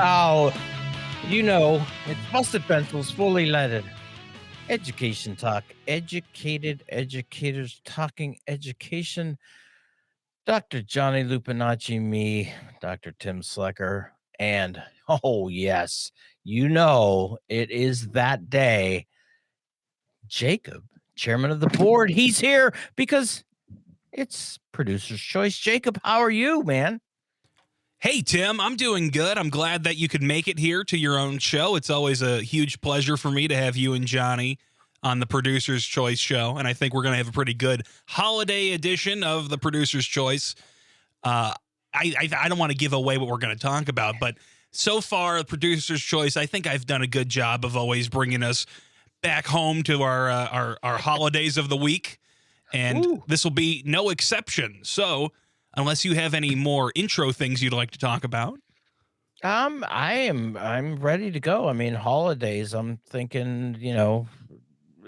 Oh, it's Busted Pencils, fully leaded. Education talk. Educated educators talking education. Dr. Johnny Lupinacci, me, Dr. Tim Slekar, and oh, yes, it is that day. Jacob, chairman of the board, he's here because it's Producer's Choice. Jacob, how are you, man? Hey, Tim, I'm doing good. I'm glad that you could make it here to your own show. It's always a huge pleasure for me to have you and Johnny on the Producer's Choice show, and I think we're going to have a pretty good holiday edition of the Producer's Choice. I don't want to give away what we're going to talk about, but so far, the Producer's Choice, I think I've done a good job of always bringing us back home to our holidays of the week, and this will be no exception. So, unless you have any more intro things you'd like to talk about. I'm ready to go. I mean, holidays, I'm thinking,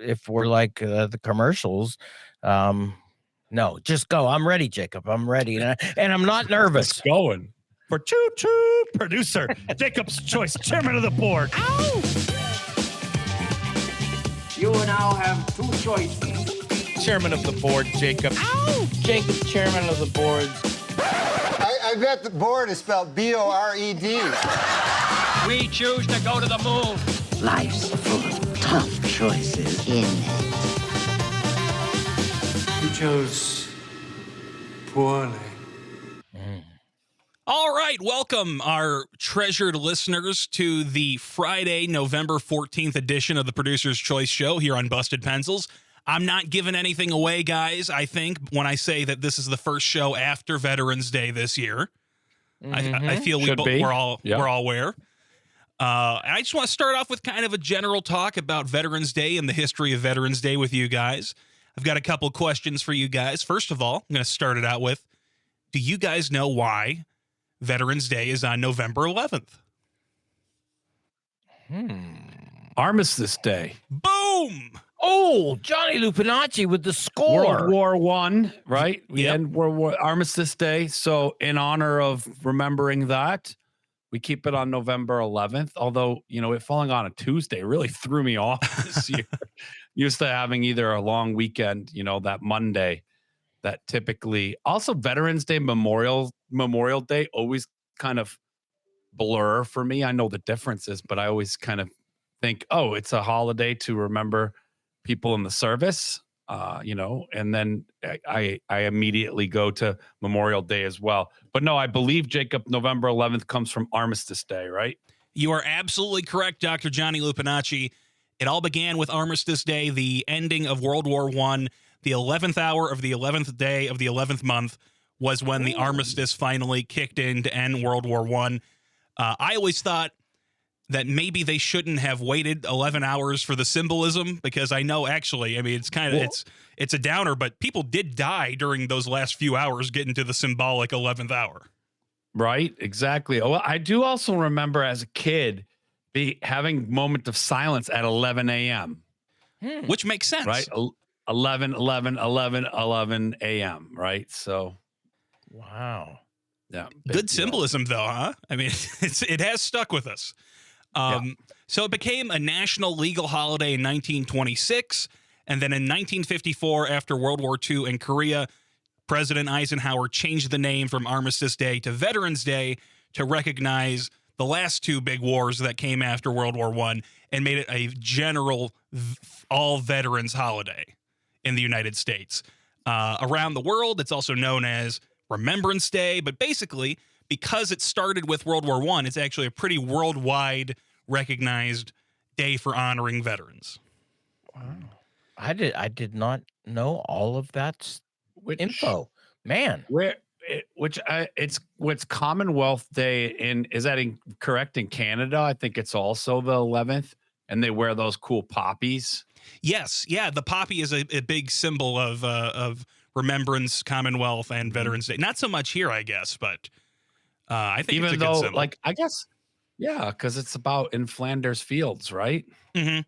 if we're like the commercials, no, just go. I'm ready, Jacob. I'm ready. And I'm not nervous. It's going. For choo-choo, producer, Jacob's Choice, chairman of the board. Ow! You now have two choices. Chairman of the board, Jacob. Ow! Jacob, chairman of the board. I bet the board is spelled B-O-R-E-D. We choose to go to the moon. Life's full of tough choices in it. You chose poorly. All right, welcome our treasured listeners to the Friday, November 14th edition of the Producer's Choice show here on Busted Pencils. I'm not giving anything away, guys, I think, when I say that this is the first show after Veterans Day this year. I feel we're all aware. I just want to start off with kind of a general talk about Veterans Day and the history of Veterans Day with you guys. I've got a couple questions for you guys. First of all, I'm going to start it out with, do you guys know why Veterans Day is on November 11th? Armistice Day. Boom! Oh, Johnny Lupinacci with the score. World War I, right? We Yep. end World War Armistice Day. So in honor of remembering that, we keep it on November 11th. Although, it falling on a Tuesday really threw me off this year. Used to having either a long weekend, that Monday, that typically also Veterans Day, Memorial Day always kind of blur for me. I know the differences, but I always kind of think, oh, it's a holiday to remember people in the service, and then I immediately go to Memorial Day as well. But no, I believe, Jacob, November 11th comes from Armistice Day, right? You are absolutely correct, Dr. Johnny Lupinacci. It all began with Armistice Day, the ending of World War I. The 11th hour of the 11th day of the 11th month was when the armistice finally kicked in to end World War I. I always thought that maybe they shouldn't have waited 11 hours for the symbolism, because I know actually, it's kind of, it's a downer, but people did die during those last few hours getting to the symbolic 11th hour. Right, exactly. Well, I do also remember as a kid having moment of silence at 11 a.m. Which makes sense. Right, 11 a.m., right? So. Wow. Yeah. Good symbolism, though, huh? It has stuck with us. So it became a national legal holiday in 1926, and then in 1954, after World War II in Korea, President Eisenhower changed the name from Armistice Day to Veterans Day to recognize the last two big wars that came after World War I, and made it a general all veterans holiday in the United States. Around the world, it's also known as Remembrance Day, but basically, because it started with World War I, it's actually a pretty worldwide recognized day for honoring veterans. Wow. I did not know all of that info. Man. It's Commonwealth Day is that correct in Canada? I think it's also the 11th, and they wear those cool poppies. Yes, yeah, the poppy is a big symbol of remembrance, Commonwealth, and Veterans Day. Not so much here, I guess, but I think even it's a though, good symbol. I guess, yeah, because it's about in Flanders Fields, right? Mm-hmm.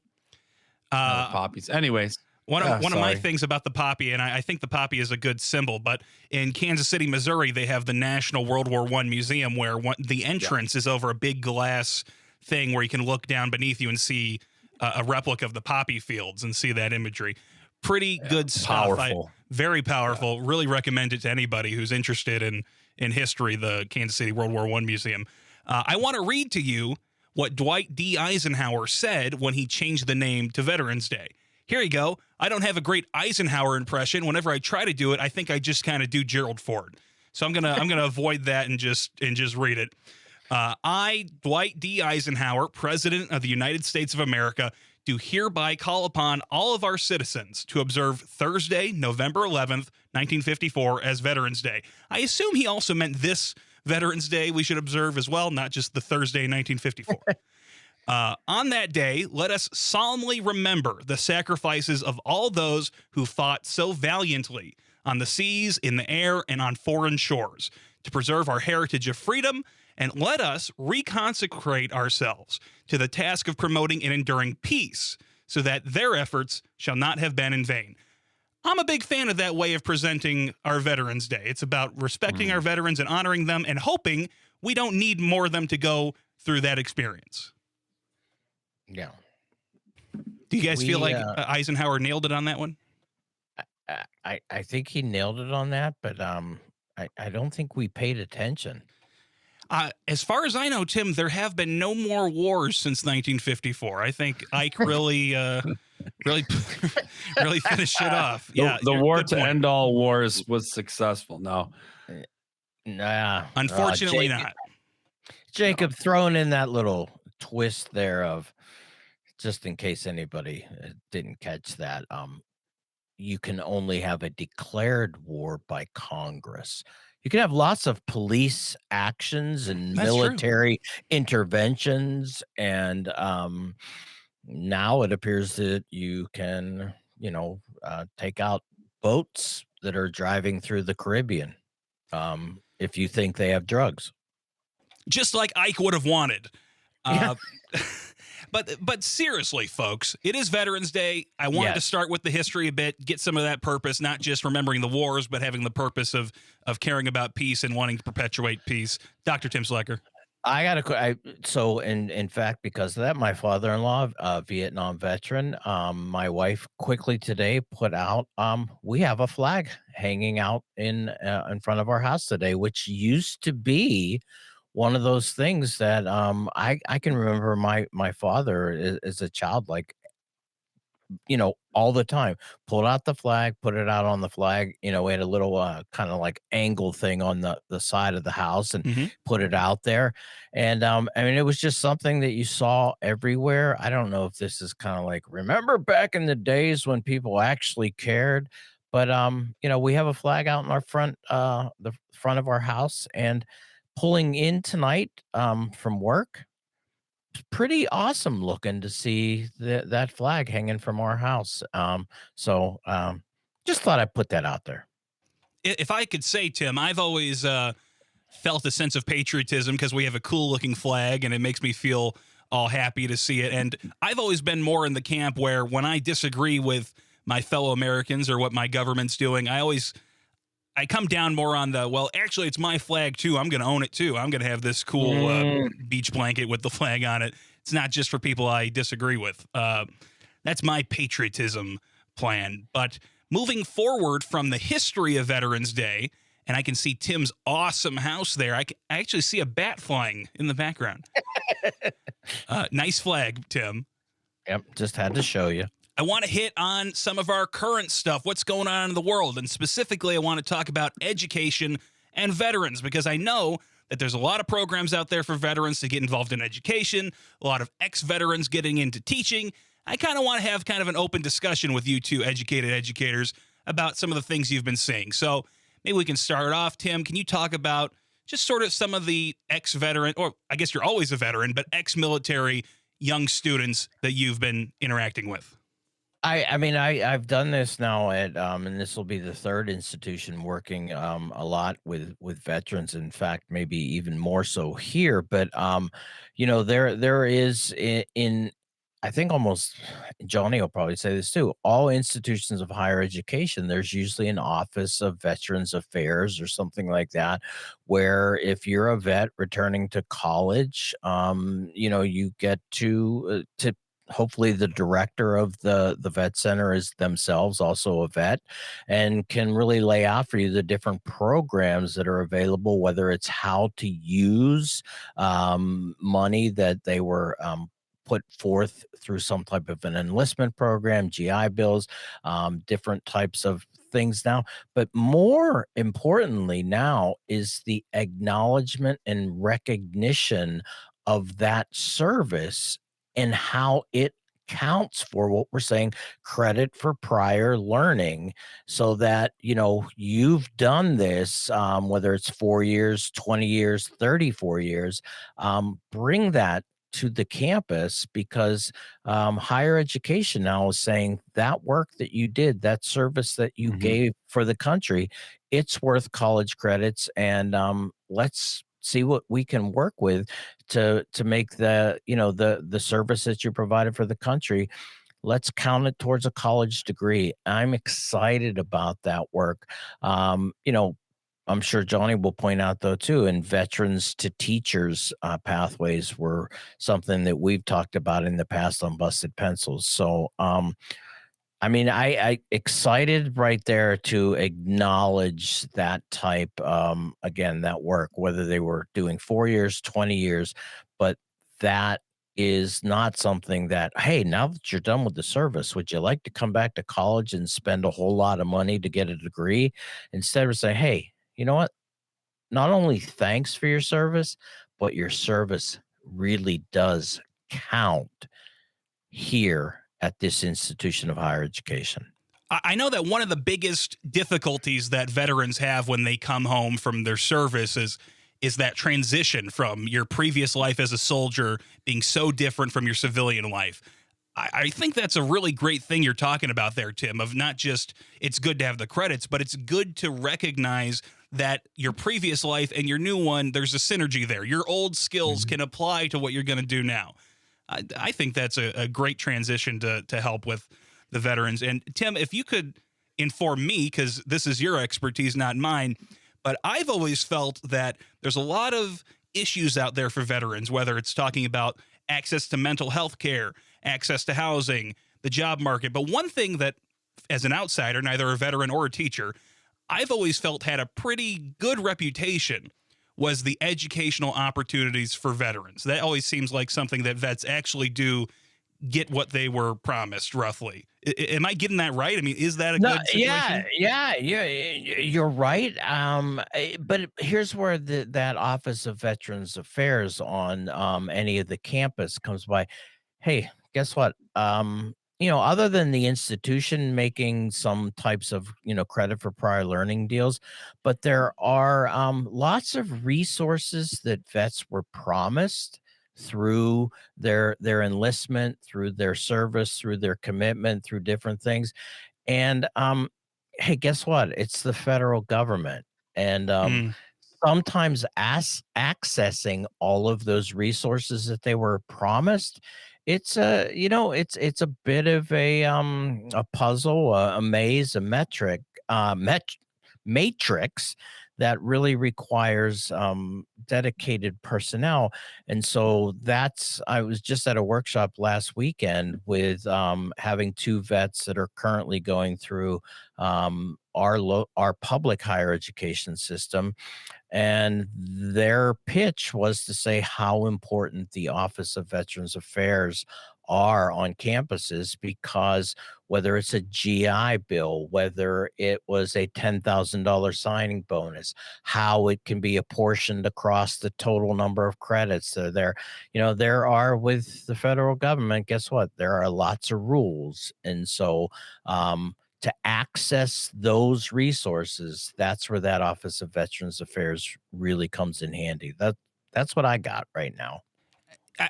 Poppies. Anyways, One of my sorry. things about the poppy, and I think the poppy is a good symbol, but in Kansas City, Missouri, they have the National World War I Museum where the entrance is over a big glass thing where you can look down beneath you and see a replica of the poppy fields and see that imagery. Pretty good stuff. Powerful. Very powerful. Yeah. Really recommend it to anybody who's interested in history, the Kansas City World War I Museum. I want to read to you what Dwight D. Eisenhower said when he changed the name to Veterans Day. Here you go. I don't have a great Eisenhower impression. Whenever I try to do it, I think I just kind of do Gerald Ford. So I'm gonna avoid that and just read it. I, Dwight D. Eisenhower, President of the United States of America, do hereby call upon all of our citizens to observe Thursday, November 11th, 1954, as Veterans Day. I assume he also meant this Veterans Day we should observe as well, not just the Thursday, 1954. On that day, let us solemnly remember the sacrifices of all those who fought so valiantly on the seas, in the air, and on foreign shores to preserve our heritage of freedom, and let us reconsecrate ourselves to the task of promoting and enduring peace, so that their efforts shall not have been in vain. I'm a big fan of that way of presenting our Veterans Day. It's about respecting our veterans and honoring them and hoping we don't need more of them to go through that experience. Yeah. Do you guys feel like Eisenhower nailed it on that one? I think he nailed it on that, but I don't think we paid attention. As far as I know, Tim, there have been no more wars since 1954. I think Ike really really finished it off. The war to end all wars was successful. No. Nah. Unfortunately not. Jacob throwing in that little twist there of, just in case anybody didn't catch that, you can only have a declared war by Congress. You can have lots of police actions and military interventions, and now it appears that you can, take out boats that are driving through the Caribbean if you think they have drugs. Just like Ike would have wanted. But seriously, folks, it is Veterans Day. I wanted to start with the history a bit, get some of that purpose, not just remembering the wars, but having the purpose of caring about peace and wanting to perpetuate peace. Dr. Tim Slekar. In fact, because of that, my father-in-law, Vietnam veteran, my wife quickly today put out, we have a flag hanging out in front of our house today, which used to be one of those things that I can remember my father as a child, like, all the time, pulled out the flag, put it out on the flag. We had a little kind of like angle thing on the side of the house and put it out there. And it was just something that you saw everywhere. I don't know if this is kind of like, remember back in the days when people actually cared, but we have a flag out in our front, the front of our house, and pulling in tonight from work, it's pretty awesome looking to see that flag hanging from our house. Just thought I'd put that out there. If I could say, Tim, I've always felt a sense of patriotism because we have a cool looking flag and it makes me feel all happy to see it. And I've always been more in the camp where when I disagree with my fellow Americans or what my government's doing, I come down more on actually, it's my flag, too. I'm going to own it, too. I'm going to have this cool beach blanket with the flag on it. It's not just for people I disagree with. That's my patriotism plan. But moving forward from the history of Veterans Day, and I can see Tim's awesome house there. I actually see a bat flying in the background. Nice flag, Tim. Yep, just had to show you. I want to hit on some of our current stuff, what's going on in the world. And specifically, I want to talk about education and veterans, because I know that there's a lot of programs out there for veterans to get involved in education, a lot of ex-veterans getting into teaching. I kind of want to have kind of an open discussion with you two educated educators about some of the things you've been seeing. So maybe we can start off. Tim, can you talk about just sort of some of the ex-veteran, or I guess you're always a veteran, but ex-military young students that you've been interacting with? I've done this now at and this will be the third institution working a lot with veterans. In fact, maybe even more so here. But there is in I think almost Johnny will probably say this too. All institutions of higher education, there's usually an office of Veterans Affairs or something like that, where if you're a vet returning to college, you get to hopefully the director of the vet center is themselves also a vet and can really lay out for you the different programs that are available, whether it's how to use money that they were put forth through some type of an enlistment program, GI Bills, different types of things now. But more importantly, now is the acknowledgement and recognition of that service and how it counts for what we're saying credit for prior learning, so that you've done this, whether it's 4 years, 20 years, 34 years. Bring that to the campus, because higher education now is saying that work that you did, that service that you gave for the country, it's worth college credits. And let's see what we can work with to make the service that you provided for the country. Let's count it towards a college degree. I'm excited about that work. I'm sure Johnny will point out though too, and veterans to teachers pathways were something that we've talked about in the past on Busted Pencils. So, I excited right there to acknowledge that type, again, that work, whether they were doing 4 years, 20 years, but that is not something that, hey, now that you're done with the service, would you like to come back to college and spend a whole lot of money to get a degree? Instead of saying, hey, you know what? Not only thanks for your service, but your service really does count here at this institution of higher education. I know that one of the biggest difficulties that veterans have when they come home from their service is that transition from your previous life as a soldier being so different from your civilian life. I think that's a really great thing you're talking about there, Tim, of not just it's good to have the credits, but it's good to recognize that your previous life and your new one, there's a synergy there. Your old skills can apply to what you're going to do now. I think that's a great transition to help with the veterans. And Tim, if you could inform me, because this is your expertise, not mine, but I've always felt that there's a lot of issues out there for veterans, whether it's talking about access to mental health care, access to housing, the job market. But one thing that, as an outsider, neither a veteran or a teacher, I've always felt had a pretty good reputation was the educational opportunities for veterans. That always seems like something that vets actually do get what they were promised, roughly. Am I getting that right? I mean, is that a good situation? Yeah, you're right. But here's where that Office of Veterans Affairs on any of the campus comes by. Hey, guess what? Other than the institution making some types of, credit for prior learning deals, but there are lots of resources that vets were promised through their enlistment, through their service, through their commitment, through different things. And hey, guess what? It's the federal government. And sometimes accessing all of those resources that they were promised, it's it's a bit of a puzzle, a maze, a matrix that really requires dedicated personnel. And so I was just at a workshop last weekend with having two vets that are currently going through our public higher education system, and their pitch was to say how important the Office of Veterans Affairs are on campuses, because whether it's a GI Bill, whether it was a $10,000 signing bonus, how it can be apportioned across the total number of credits that are there. There are, with the federal government, guess what? There are lots of rules. And so to access those resources, that's where that Office of Veterans Affairs really comes in handy. That's what I got right now.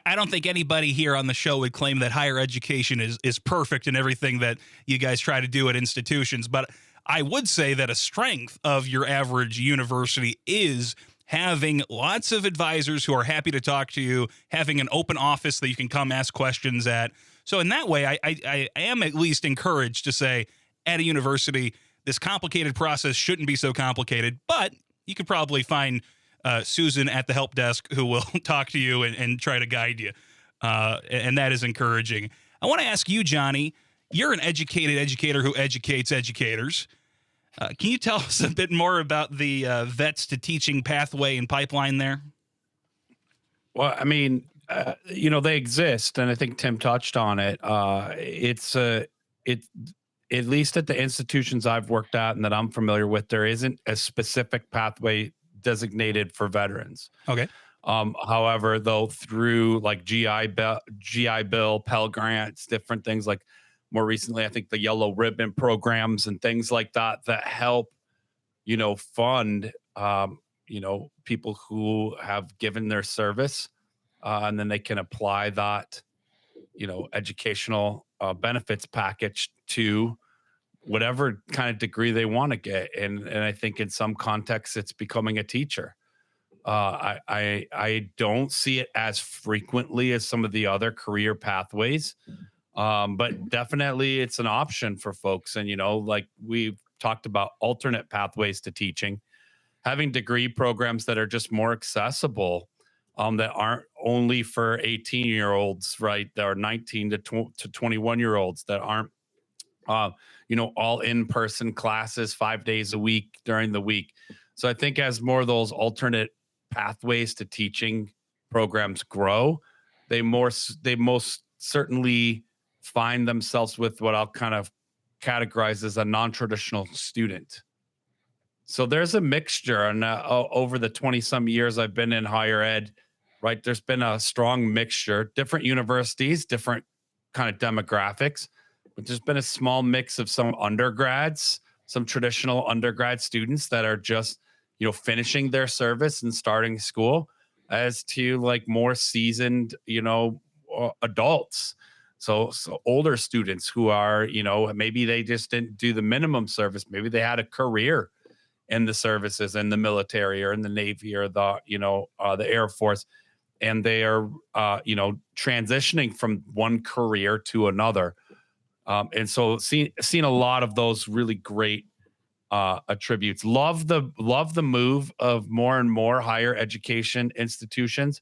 I don't think anybody here on the show would claim that higher education is perfect in everything that you guys try to do at institutions. But I would say that a strength of your average university is having lots of advisors who are happy to talk to you, having an open office that you can come ask questions at. So in that way, I am at least encouraged to say at a university, this complicated process shouldn't be so complicated, but you could probably find Susan at the help desk who will talk to you and try to guide you. And that is encouraging. I want to ask you, Johnny, you're an educated educator who educates educators. Can you tell us a bit more about the vets to teaching pathway and pipeline there? Well, I mean, they exist, and I think Tim touched on it. It at least at the institutions I've worked at and that I'm familiar with, there isn't a specific pathway designated for veterans. Okay. However, though, through like GI Bill, Pell Grants, different things like more recently, I think the Yellow Ribbon programs and things like that help, fund, people who have given their service, and then they can apply that, educational benefits package to whatever kind of degree they want to get. And I think in some contexts, it's becoming a teacher. I don't see it as frequently as some of the other career pathways. But definitely it's an option for folks. And, like we've talked about alternate pathways to teaching, having degree programs that are just more accessible, that aren't only for 18-year-olds, right? That are 19 to 21-year-olds that aren't, all in-person classes 5 days a week during the week. So I think as more of those alternate pathways to teaching programs grow, they most certainly find themselves with what I'll kind of categorize as a non-traditional student. So there's a mixture, and over the 20-some years I've been in higher ed, right, there's been a strong mixture, different universities, different kind of demographics, but there's been a small mix of some undergrads, some traditional undergrad students that are just, finishing their service and starting school, as to like more seasoned, adults. So older students who are, maybe they just didn't do the minimum service. Maybe they had a career in the services, in the military or in the Navy or the Air Force. And they are, transitioning from one career to another. And so seen a lot of those really great attributes. Love the move of more and more higher education institutions,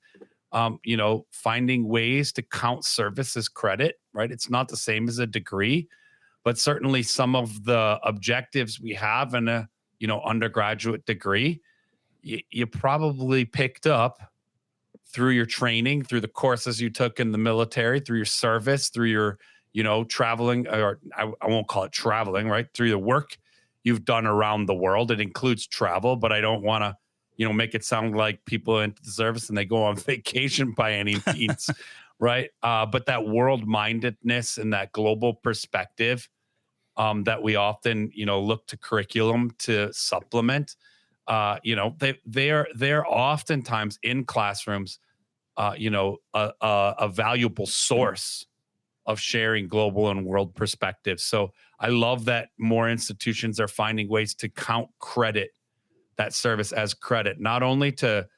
finding ways to count service as credit, right? It's not the same as a degree, but certainly some of the objectives we have in a, undergraduate degree, you probably picked up through your training, through the courses you took in the military, through your service, through your, traveling, or I won't call it traveling, right? Through the work you've done around the world. It includes travel, but I don't want to, make it sound like people into the service and they go on vacation by any means, right? But that world-mindedness and that global perspective that we often, look to curriculum to supplement, they're oftentimes in classrooms, a valuable source of sharing global and world perspectives. So I love that more institutions are finding ways to count that service as credit, not only to,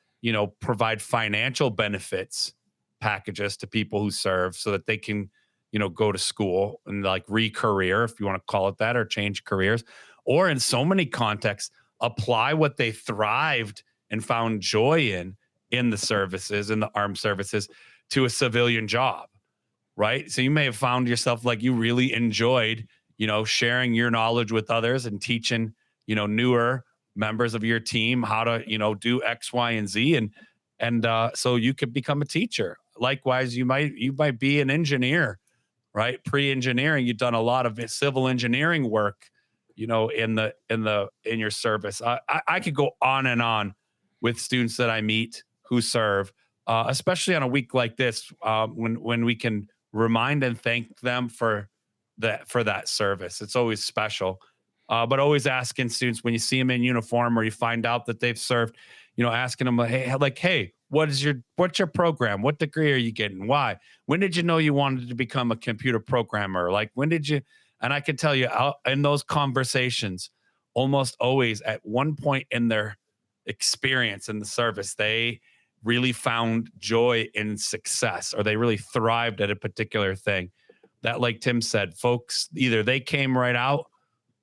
provide financial benefits packages to people who serve so that they can, go to school and like re-career, if you want to call it that, or change careers, or in so many contexts, apply what they thrived and found joy in the services, in the armed services, to a civilian job. Right. So you may have found yourself like you really enjoyed, sharing your knowledge with others and teaching, newer members of your team how to, do X, Y, and Z. And so you could become a teacher. Likewise, you might be an engineer, right? Pre-engineering, you've done a lot of civil engineering work, in your service. I could go on and on with students that I meet who serve, especially on a week like this, when we can remind and thank them for that service. It's always special. But always asking students, when you see them in uniform or you find out that they've served, asking them, hey, what's your program? What degree are you getting? Why? When did you know you wanted to become a computer programmer? Like, when did you? And I can tell you, in those conversations, almost always at one point in their experience in the service. They really found joy in success, or they really thrived at a particular thing. That, like Tim said, folks, either they came right out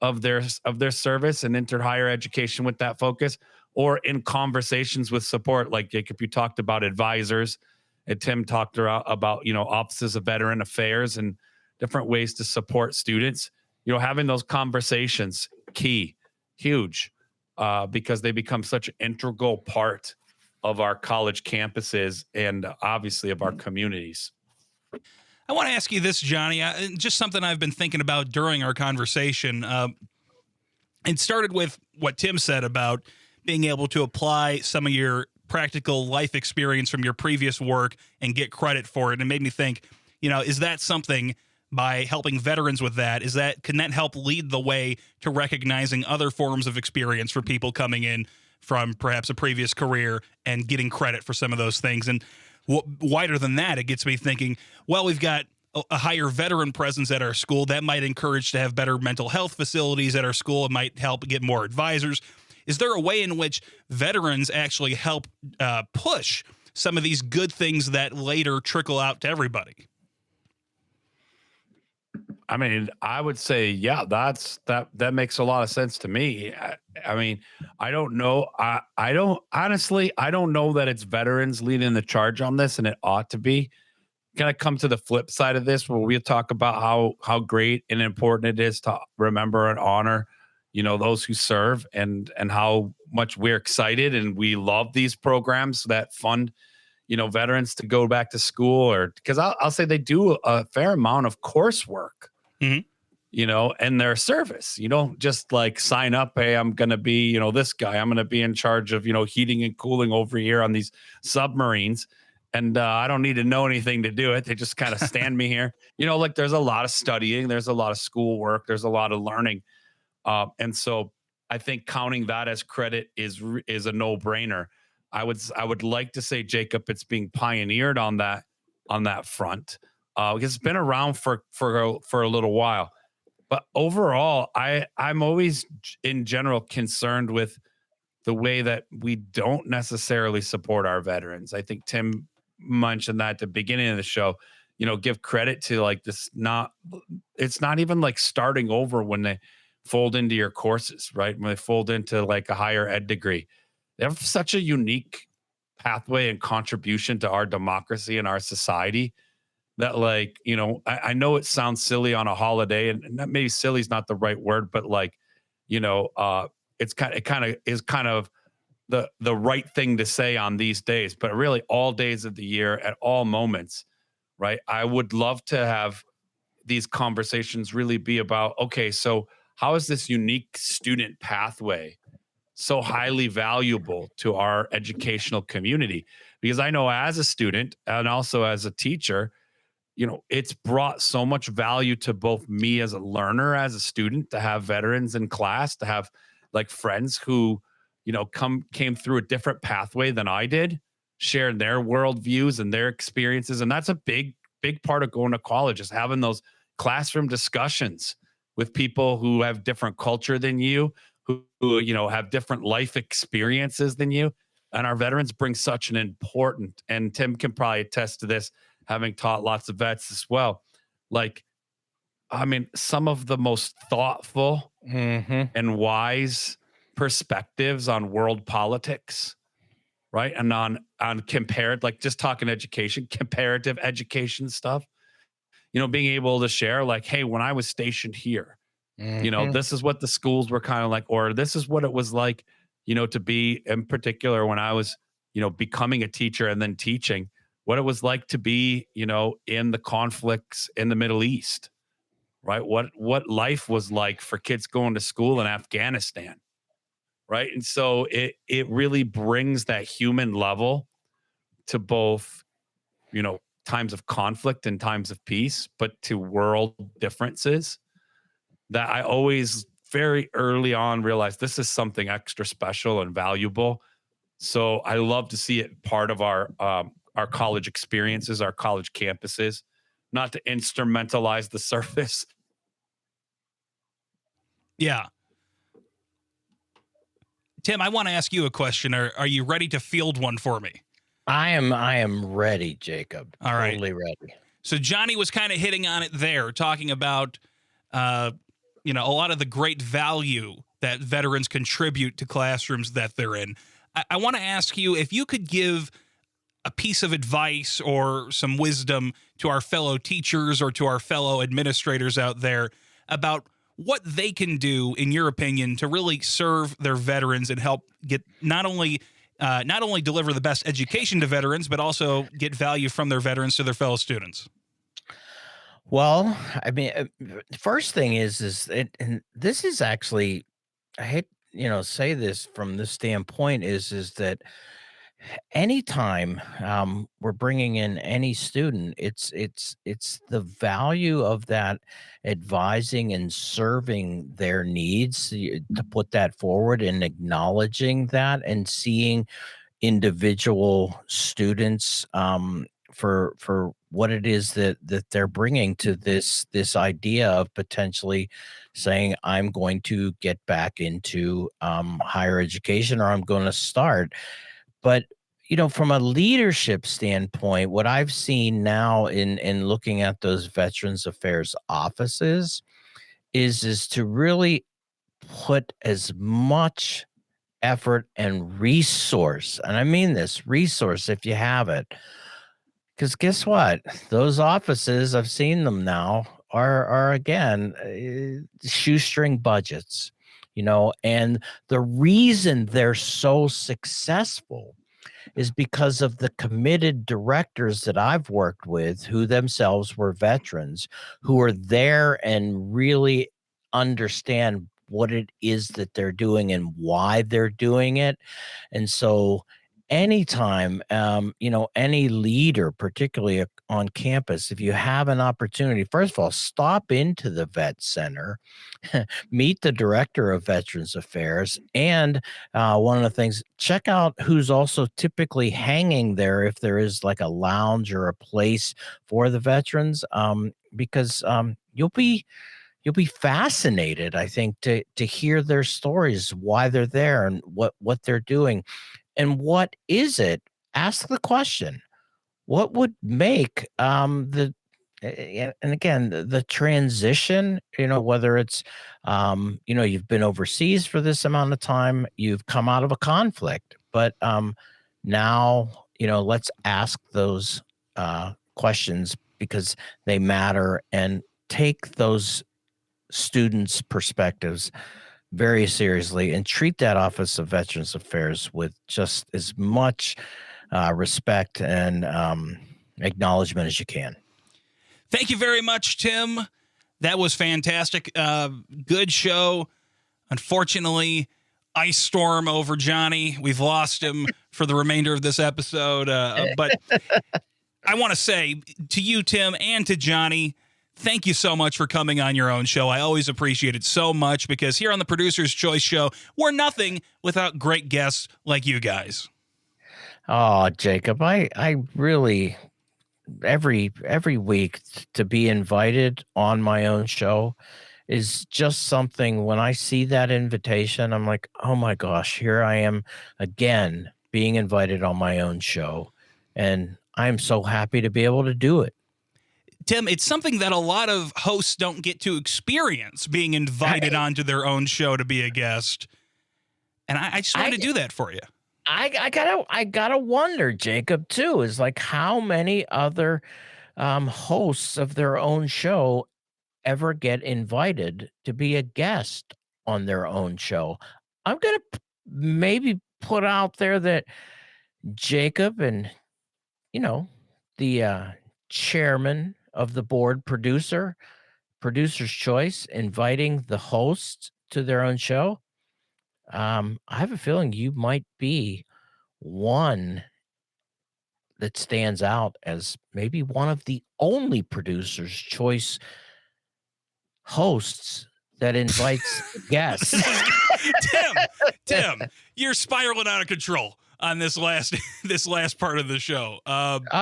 of their service and entered higher education with that focus, or in conversations with support, like Jacob, you talked about advisors, and Tim talked about offices of veteran affairs and different ways to support students. Having those conversations, key, huge, because they become such an integral part of our college campuses and obviously of our communities. I want to ask you this, Johnny, just something I've been thinking about during our conversation. It started with what Tim said about being able to apply some of your practical life experience from your previous work and get credit for it. And it made me think, is that something, by helping veterans with that, can that help lead the way to recognizing other forms of experience for people coming in from perhaps a previous career and getting credit for some of those things? And wider than that, it gets me thinking, well, we've got a higher veteran presence at our school. That might encourage to have better mental health facilities at our school. It might help get more advisors. Is there a way in which veterans actually help push some of these good things that later trickle out to everybody? I mean, I would say, yeah, that makes a lot of sense to me. I mean, I don't know. I don't know that it's veterans leading the charge on this, and it ought to be. Kind of come to the flip side of this, where we talk about how great and important it is to remember and honor, those who serve, and how much we're excited and we love these programs that fund, veterans to go back to school, or because I'll say they do a fair amount of coursework. Mm-hmm. In their service. You don't just like sign up, hey, I'm going to be, this guy, I'm going to be in charge of, heating and cooling over here on these submarines. And I don't need to know anything to do it. They just kind of stand me here. Like there's a lot of studying, there's a lot of schoolwork, there's a lot of learning. And so I think counting that as credit is a no-brainer. I would like to say, Jacob, it's being pioneered on that front. Because it's been around for a little while. But overall, I'm always in general concerned with the way that we don't necessarily support our veterans. I think Tim mentioned that at the beginning of the show, give credit to like this, it's not even like starting over when they fold into your courses, right? When they fold into like a higher ed degree, they have such a unique pathway and contribution to our democracy and our society that, like, I know it sounds silly on a holiday, and maybe silly is not the right word, but like, it kind of the right thing to say on these days, but really all days of the year at all moments, right? I would love to have these conversations really be about, okay, so how is this unique student pathway so highly valuable to our educational community? Because I know as a student and also as a teacher, it's brought so much value to both me as a learner, as a student, to have veterans in class, to have like friends who, came through a different pathway than I did, share their worldviews and their experiences. And that's a big, big part of going to college, is having those classroom discussions with people who have different culture than you, who have different life experiences than you. And our veterans bring such an important, and Tim can probably attest to this, having taught lots of vets as well. Like, I mean, some of the most thoughtful and wise perspectives on world politics, right? And on compared, like just talking education, comparative education stuff, being able to share like, hey, when I was stationed here, this is what the schools were kind of like, or this is what it was like, to be in particular when I was, becoming a teacher and then teaching, what it was like to be, in the conflicts in the Middle East, right? What life was like for kids going to school in Afghanistan, right? And so it really brings that human level to both, times of conflict and times of peace, but to world differences that I always very early on realized this is something extra special and valuable. So I love to see it part of our college experiences, our college campuses, not to instrumentalize the surface. Yeah. Tim, I want to ask you a question. Are you ready to field one for me? I am ready, Jacob. All right. Totally ready. So Johnny was kind of hitting on it there, talking about, a lot of the great value that veterans contribute to classrooms that they're in. I want to ask you if you could give a piece of advice or some wisdom to our fellow teachers or to our fellow administrators out there about what they can do, in your opinion, to really serve their veterans and help get not only deliver the best education to veterans, but also get value from their veterans to their fellow students. Well, I mean, first thing and this is actually, I hate, say this from this standpoint is that anytime we're bringing in any student, it's the value of that advising and serving their needs, to put that forward and acknowledging that and seeing individual students for what it is that they're bringing to this idea of potentially saying, I'm going to get back into higher education, or I'm going to start. But from a leadership standpoint, what I've seen now in looking at those Veterans Affairs offices is to really put as much effort and resource, and I mean this resource, if you have it, because guess what? Those offices, I've seen them now, are again shoestring budgets, and the reason they're so successful is because of the committed directors that I've worked with, who themselves were veterans, who are there and really understand what it is that they're doing and why they're doing it. And so anytime, any leader, particularly on campus, if you have an opportunity, first of all, stop into the vet center, meet the director of Veterans Affairs, and one of the things, check out who's also typically hanging there, if there is like a lounge or a place for the veterans, because you'll be fascinated, I think, to hear their stories, why they're there, and what they're doing. And what is it? Ask the question. What would make and again, the transition, whether it's, you've been overseas for this amount of time, you've come out of a conflict, but now, let's ask those questions, because they matter, and take those students' perspectives very seriously, and treat that Office of Veterans Affairs with just as much respect and acknowledgement as you can. Thank you very much, Tim. That was fantastic. Good show. Unfortunately, ice storm over Johnny. We've lost him for the remainder of this episode. But I want to say to you, Tim, and to Johnny, thank you so much for coming on your own show. I always appreciate it so much, because here on the Producer's Choice Show, we're nothing without great guests like you guys. Oh, Jacob, I really, every week to be invited on my own show is just something. When I see that invitation, I'm like, oh my gosh, here I am again being invited on my own show. And I'm so happy to be able to do it. Tim, it's something that a lot of hosts don't get to experience, being invited onto their own show to be a guest. And I just wanted to do that for you. I gotta wonder, Jacob, too, is like how many other hosts of their own show ever get invited to be a guest on their own show. I'm gonna maybe put out there that Jacob and the chairman of the board, Producer's Choice, inviting the hosts to their own show. I have a feeling you might be one that stands out as maybe one of the only Producer's Choice hosts that invites guests. Tim, you're spiraling out of control on this last part of the show. I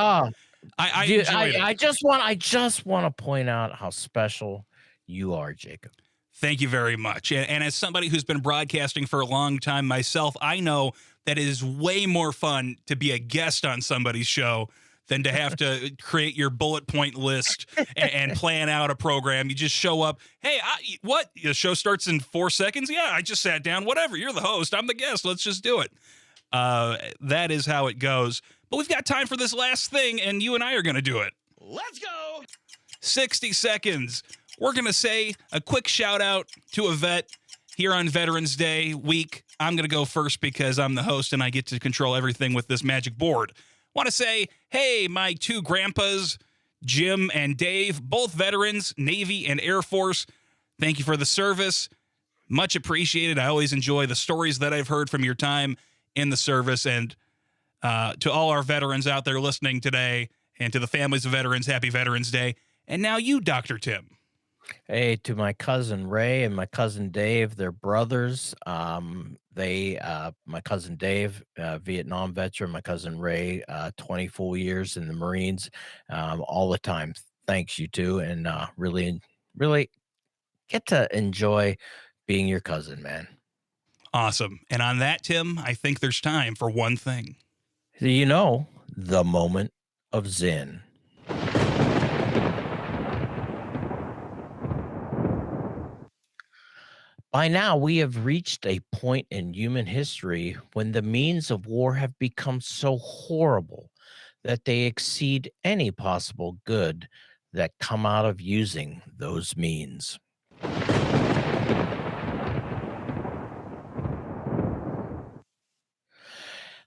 just want to point out how special you are, Jacob. Thank you very much. And as somebody who's been broadcasting for a long time myself, I know that it is way more fun to be a guest on somebody's show than to have to create your bullet point list and plan out a program. You just show up. Hey, what? The show starts in 4 seconds? Yeah, I just sat down. Whatever. You're the host. I'm the guest. Let's just do it. That is how it goes. But we've got time for this last thing, and you and I are going to do it. Let's go. 60 seconds. We're going to say a quick shout out to a vet here on Veterans Day week. I'm going to go first because I'm the host and I get to control everything with this magic board. Want to say, hey, my two grandpas, Jim and Dave, both veterans, Navy and Air Force. Thank you for the service. Much appreciated. I always enjoy the stories that I've heard from your time in the service. And to all our veterans out there listening today and to the families of veterans, happy Veterans Day. And now you, Dr. Tim. Hey, to my cousin Ray and my cousin Dave, they're brothers. My cousin Dave, Vietnam veteran, my cousin Ray, 20 full years in the Marines, all the time. Thanks, you two, and really get to enjoy being your cousin, man. Awesome. And on that, Tim, I think there's time for one thing. You know, the moment of Zen. By now, we have reached a point in human history when the means of war have become so horrible that they exceed any possible good that come out of using those means.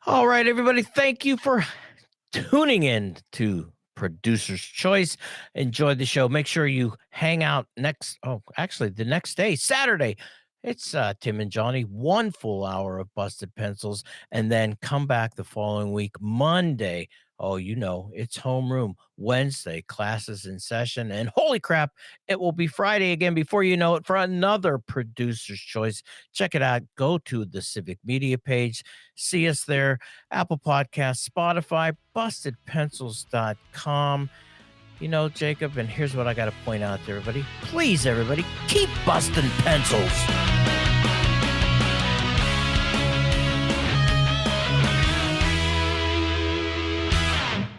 All right, everybody, thank you for tuning in to Producer's Choice. Enjoy the show. Make sure you hang out the next day, Saturday. It's Tim and Johnny, 1 full hour of Busted Pencils, and then come back the following week, Monday. Oh, you know, it's homeroom. Wednesday, classes in session. And holy crap, it will be Friday again before you know it for another Producer's Choice. Check it out. Go to the Civic Media page. See us there. Apple Podcasts, Spotify, bustedpencils.com. You know, Jacob, and here's what I got to point out to everybody. Please, everybody, keep busting pencils.